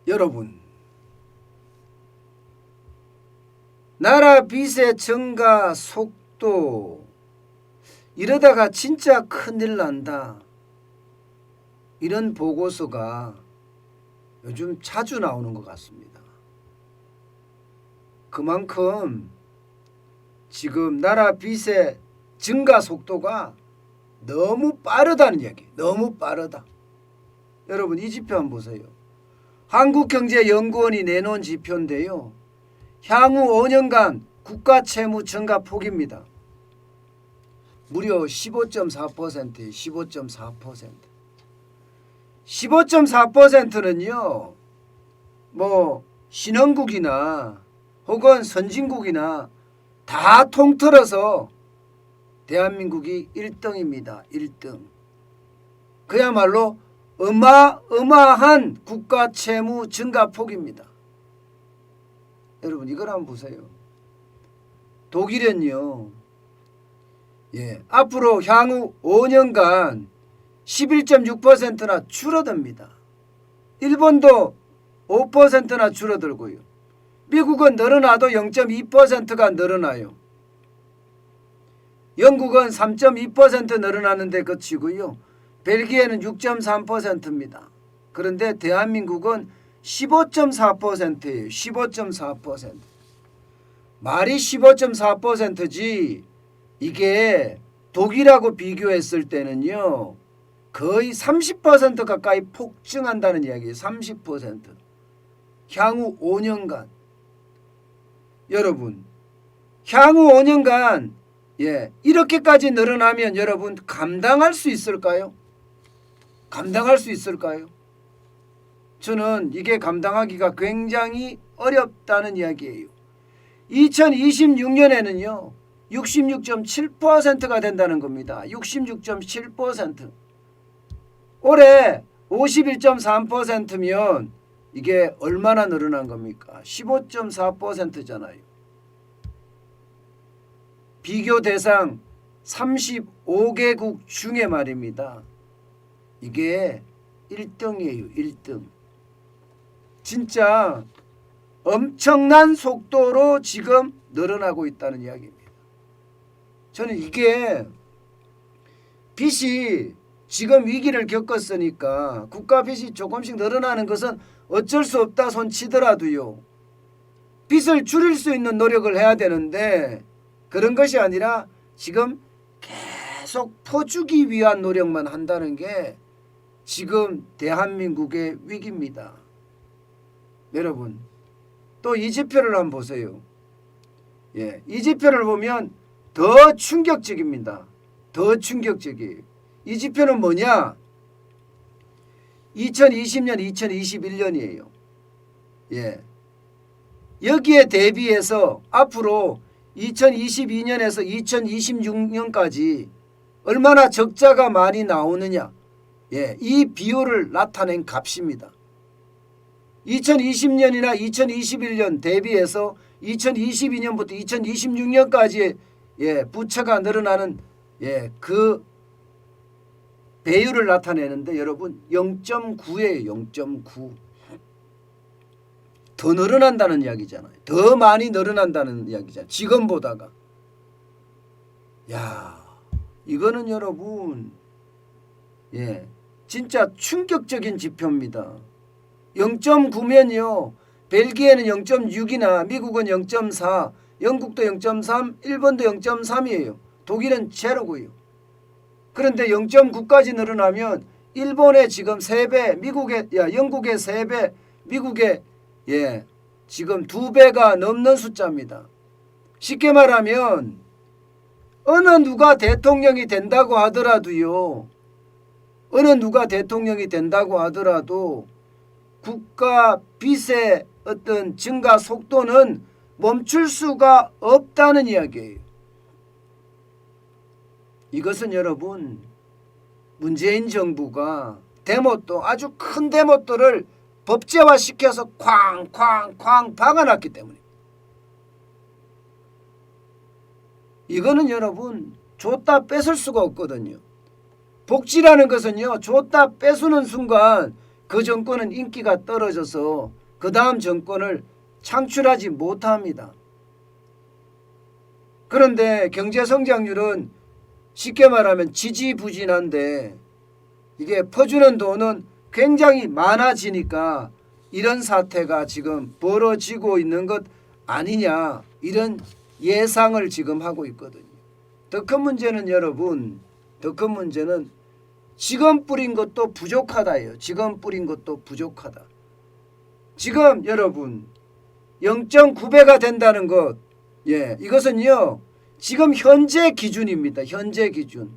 여러분, 나라 빚의 증가 속도 이러다가 진짜 큰일 난다. 이런 보고서가 요즘 자주 나오는 것 같습니다. 그만큼 지금 나라 빚의 증가 속도가 너무 빠르다는 이야기. 너무 빠르다. 여러분 이 지표 한번 보세요. 한국경제연구원이 내놓은 지표인데요. 향후 5년간 국가 채무 증가 폭입니다. 무려 15.4%예요. 15.4%. 15.4%는요. 뭐 신흥국이나 혹은 선진국이나 다 통틀어서 대한민국이 1등입니다. 1등. 그야말로 어마어마한 국가 채무 증가 폭입니다. 여러분 이걸 한번 보세요. 독일은요. 앞으로 향후 5년간 11.6%나 줄어듭니다. 일본도 5%나 줄어들고요. 미국은 늘어나도 0.2%가 늘어나요. 영국은 3.2% 늘어나는데 그치고요. 벨기에는 6.3%입니다. 그런데 대한민국은 15.4%예요. 15.4%. 말이 15.4%지 이게 독일하고 비교했을 때는요. 거의 30% 가까이 폭증한다는 이야기예요. 30%. 향후 5년간. 여러분 향후 5년간 이렇게까지 늘어나면 여러분 감당할 수 있을까요? 감당할 수 있을까요? 저는 이게 감당하기가 굉장히 어렵다는 이야기예요. 2026년에는요. 66.7%가 된다는 겁니다. 66.7%. 올해 51.3%면 이게 얼마나 늘어난 겁니까? 15.4%잖아요. 비교 대상 35개국 중에 말입니다. 이게 1등이에요. 1등. 진짜 엄청난 속도로 지금 늘어나고 있다는 이야기입니다. 저는 이게 빚이 지금 위기를 겪었으니까 국가 빚이 조금씩 늘어나는 것은 어쩔 수 없다 손치더라도요. 빚을 줄일 수 있는 노력을 해야 되는데 그런 것이 아니라 지금 계속 퍼주기 위한 노력만 한다는 게 지금 대한민국의 위기입니다. 여러분 또 이 지표를 한번 보세요. 이 지표를 보면 더 충격적입니다. 더 충격적이에요. 이 지표는 뭐냐? 2020년, 2021년이에요. 여기에 대비해서 앞으로 2022년에서 2026년까지 얼마나 적자가 많이 나오느냐. 이 비율을 나타낸 값입니다. 2020년이나 2021년 대비해서 2022년부터 2026년까지 부채가 늘어나는 그 배율을 나타내는데 여러분 0.9예요. 0.9. 더 늘어난다는 이야기잖아요. 더 많이 늘어난다는 이야기잖아요. 지금보다가. 이거는 여러분 진짜 충격적인 지표입니다. 0.9면요. 벨기에는 0.6이나 미국은 0.4, 영국도 0.3, 일본도 0.3이에요. 독일은 제로고요. 그런데 0.9까지 늘어나면 일본의 지금 3배, 영국의 3배, 미국의 지금 2배가 넘는 숫자입니다. 쉽게 말하면 어느 누가 대통령이 된다고 하더라도요. 어느 누가 대통령이 된다고 하더라도 국가 빚의 어떤 증가 속도는 멈출 수가 없다는 이야기예요. 이것은 여러분 문재인 정부가 대못도 아주 큰 대못도를 법제화시켜서 쾅쾅쾅 박아놨기 때문에 이거는 여러분 줬다 뺏을 수가 없거든요. 복지라는 것은요 줬다 뺏으는 순간 그 정권은 인기가 떨어져서 그 다음 정권을 창출하지 못합니다. 그런데 경제 성장률은 쉽게 말하면 지지부진한데 이게 퍼주는 돈은 굉장히 많아지니까 이런 사태가 지금 벌어지고 있는 것 아니냐, 이런 예상을 지금 하고 있거든요. 더 큰 문제는 여러분, 더 큰 문제는 지금 뿌린 것도 부족하다예요. 지금 뿌린 것도 부족하다. 지금 여러분 0.9배가 된다는 것, 이것은요 지금 현재 기준입니다. 현재 기준.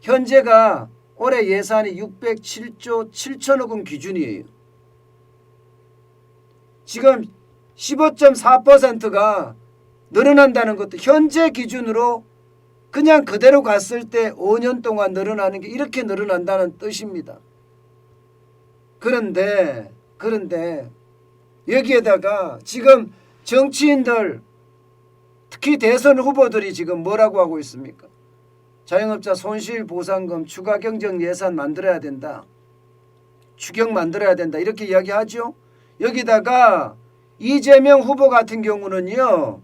현재가 올해 예산이 607조 7천억 원 기준이에요. 지금 15.4%가 늘어난다는 것도 현재 기준으로 그냥 그대로 갔을 때 5년 동안 늘어나는 게 이렇게 늘어난다는 뜻입니다. 그런데 여기에다가 지금 정치인들, 특히 대선 후보들이 지금 뭐라고 하고 있습니까? 자영업자 손실보상금 추가 경정 예산 만들어야 된다. 추경 만들어야 된다. 이렇게 이야기하죠. 여기다가 이재명 후보 같은 경우는요.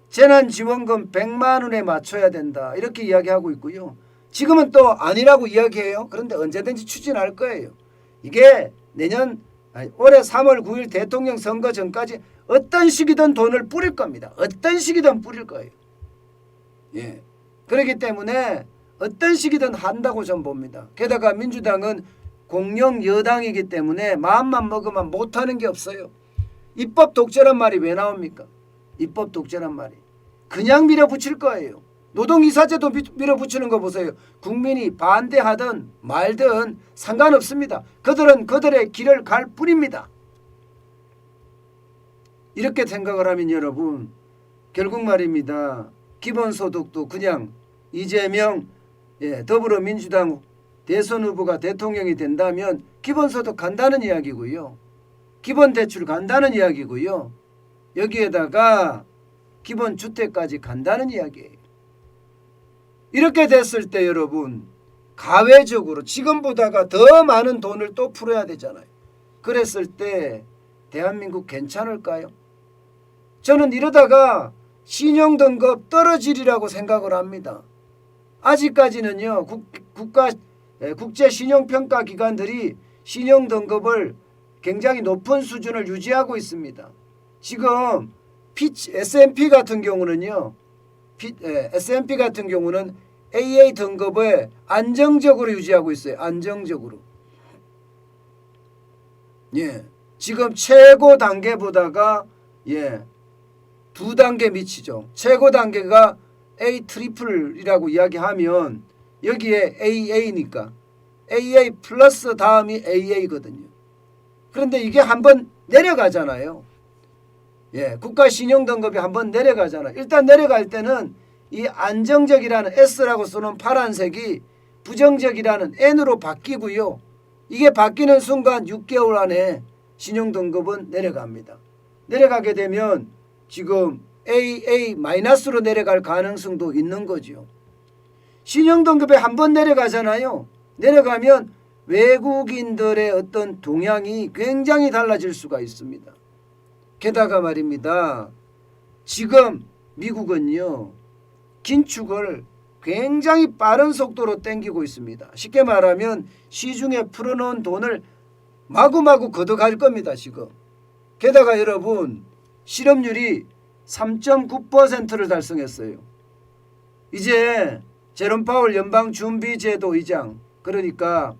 재난지원금 100만 원에 맞춰야 된다. 이렇게 이야기하고 있고요. 지금은 또 아니라고 이야기해요. 그런데 언제든지 추진할 거예요. 이게 올해 3월 9일 대통령 선거 전까지 어떤 식이든 돈을 뿌릴 겁니다. 어떤 식이든 뿌릴 거예요. 그렇기 때문에 어떤 식이든 한다고 전 봅니다. 게다가 민주당은 공영 여당이기 때문에 마음만 먹으면 못하는 게 없어요. 입법 독재란 말이 왜 나옵니까? 입법 독재란 말이. 그냥 밀어붙일 거예요. 노동이사제도 밀어붙이는 거 보세요. 국민이 반대하든 말든 상관없습니다. 그들은 그들의 길을 갈 뿐입니다. 이렇게 생각을 하면 여러분 결국 말입니다. 기본소득도 그냥 이재명 더불어민주당 대선 후보가 대통령이 된다면 기본소득 간다는 이야기고요. 기본대출 간다는 이야기고요. 여기에다가 기본주택까지 간다는 이야기예요. 이렇게 됐을 때 여러분 가외적으로 지금보다가 더 많은 돈을 또 풀어야 되잖아요. 그랬을 때 대한민국 괜찮을까요? 저는 이러다가 신용등급 떨어지리라고 생각을 합니다. 아직까지는요 국제신용평가기관들이 신용등급을 굉장히 높은 수준을 유지하고 있습니다. 지금 S&P 같은 경우는요 S&P 같은 경우는 AA 등급을 안정적으로 유지하고 있어요. 안정적으로. 지금 최고 단계보다가 2단계 미치죠. 최고 단계가 A 트리플이라고 이야기하면 여기에 AA니까 AA 플러스 다음이 AA거든요. 그런데 이게 한번 내려가잖아요. 국가 신용 등급이 한번 내려가잖아요. 일단 내려갈 때는 이 안정적이라는 S라고 쓰는 파란색이 부정적이라는 N으로 바뀌고요. 이게 바뀌는 순간 6개월 안에 신용 등급은 내려갑니다. 내려가게 되면 지금 AA-로 내려갈 가능성도 있는 거죠. 신용 등급에 한번 내려가잖아요. 내려가면 외국인들의 어떤 동향이 굉장히 달라질 수가 있습니다. 게다가 말입니다. 지금 미국은요. 긴축을 굉장히 빠른 속도로 땡기고 있습니다. 쉽게 말하면 시중에 풀어놓은 돈을 마구마구 걷어갈 겁니다. 지금. 게다가 여러분 실업률이 3.9%를 달성했어요. 이제 제롬 파월 연방준비제도 의장, 그러니까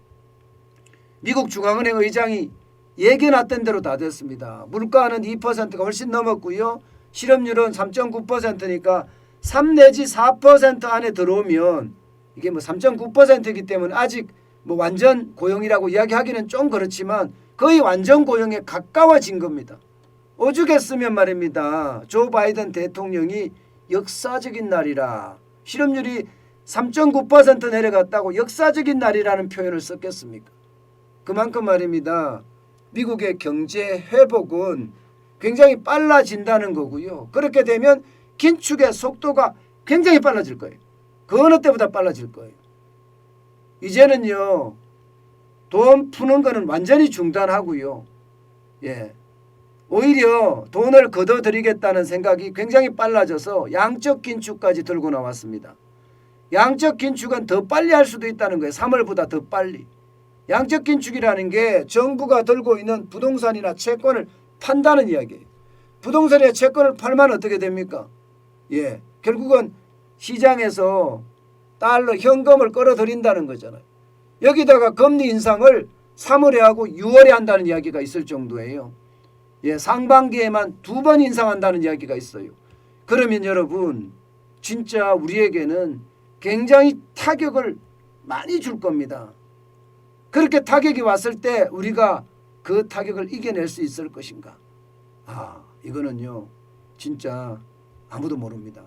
미국 중앙은행 의장이 예견했던 대로 다 됐습니다. 물가는 2%가 훨씬 넘었고요. 실업률은 3.9%니까 3 내지 4% 안에 들어오면 이게 3.9%이기 때문에 아직 완전 고용이라고 이야기하기는 좀 그렇지만 거의 완전 고용에 가까워진 겁니다. 오죽했으면 말입니다. 조 바이든 대통령이 역사적인 날이라, 실업률이 3.9% 내려갔다고 역사적인 날이라는 표현을 썼겠습니까? 그만큼 말입니다. 미국의 경제 회복은 굉장히 빨라진다는 거고요. 그렇게 되면 긴축의 속도가 굉장히 빨라질 거예요. 그 어느 때보다 빨라질 거예요. 이제는요 돈 푸는 거는 완전히 중단하고요. 예. 오히려 돈을 걷어들이겠다는 생각이 굉장히 빨라져서 양적 긴축까지 들고 나왔습니다. 양적 긴축은 더 빨리 할 수도 있다는 거예요. 3월보다 더 빨리. 양적 긴축이라는 게 정부가 들고 있는 부동산이나 채권을 판다는 이야기예요. 부동산이나 채권을 팔면 어떻게 됩니까? 예, 결국은 시장에서 달러 현금을 끌어들인다는 거잖아요. 여기다가 금리 인상을 3월에 하고 6월에 한다는 이야기가 있을 정도예요. 예, 상반기에만 2번 인상한다는 이야기가 있어요. 그러면 여러분 진짜 우리에게는 굉장히 타격을 많이 줄 겁니다. 그렇게 타격이 왔을 때 우리가 그 타격을 이겨낼 수 있을 것인가? 이거는요 진짜 아무도 모릅니다.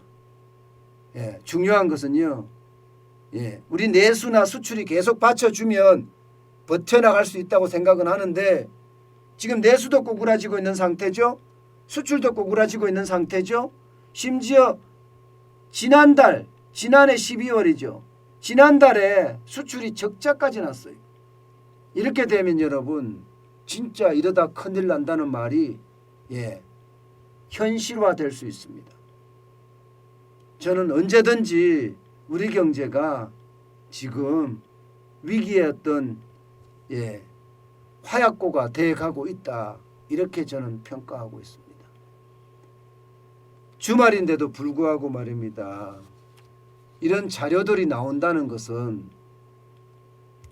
예, 중요한 것은요, 예, 우리 내수나 수출이 계속 받쳐주면 버텨나갈 수 있다고 생각은 하는데 지금 내수도 꼬꾸라지고 있는 상태죠. 수출도 꼬꾸라지고 있는 상태죠. 심지어 지난해 12월이죠. 지난달에 수출이 적자까지 났어요. 이렇게 되면 여러분 진짜 이러다 큰일 난다는 말이 현실화될 수 있습니다. 저는 언제든지 우리 경제가 지금 위기의 어떤 화약고가 되어가고 있다, 이렇게 저는 평가하고 있습니다. 주말인데도 불구하고 말입니다. 이런 자료들이 나온다는 것은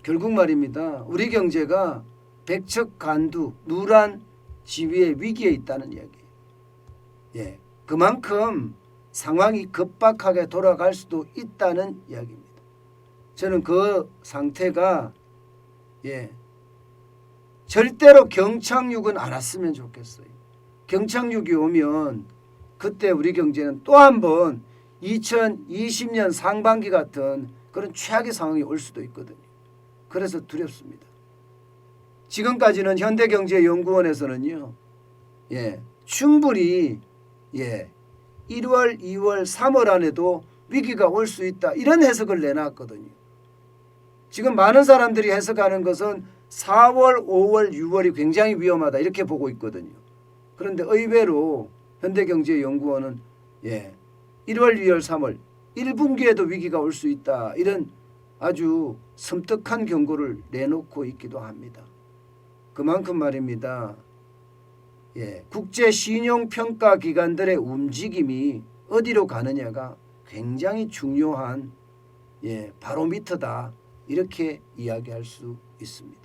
결국 말입니다. 우리 경제가 백척간두 누란 지위의 위기에 있다는 이야기예요. 예, 그만큼 상황이 급박하게 돌아갈 수도 있다는 이야기입니다. 저는 그 상태가 절대로 경착륙은 안 왔으면 좋겠어요. 경착륙이 오면 그때 우리 경제는 또 한 번 2020년 상반기 같은 그런 최악의 상황이 올 수도 있거든요. 그래서 두렵습니다. 지금까지는 현대경제연구원에서는요, 충분히 1월, 2월, 3월 안에도 위기가 올 수 있다, 이런 해석을 내놨거든요. 지금 많은 사람들이 해석하는 것은 4월, 5월, 6월이 굉장히 위험하다, 이렇게 보고 있거든요. 그런데 의외로 현대경제연구원은 1월, 2월, 3월 1분기에도 위기가 올 수 있다, 이런 아주 섬뜩한 경고를 내놓고 있기도 합니다. 그만큼 말입니다. 국제 신용평가 기관들의 움직임이 어디로 가느냐가 굉장히 중요한 바로미터다, 이렇게 이야기할 수 있습니다.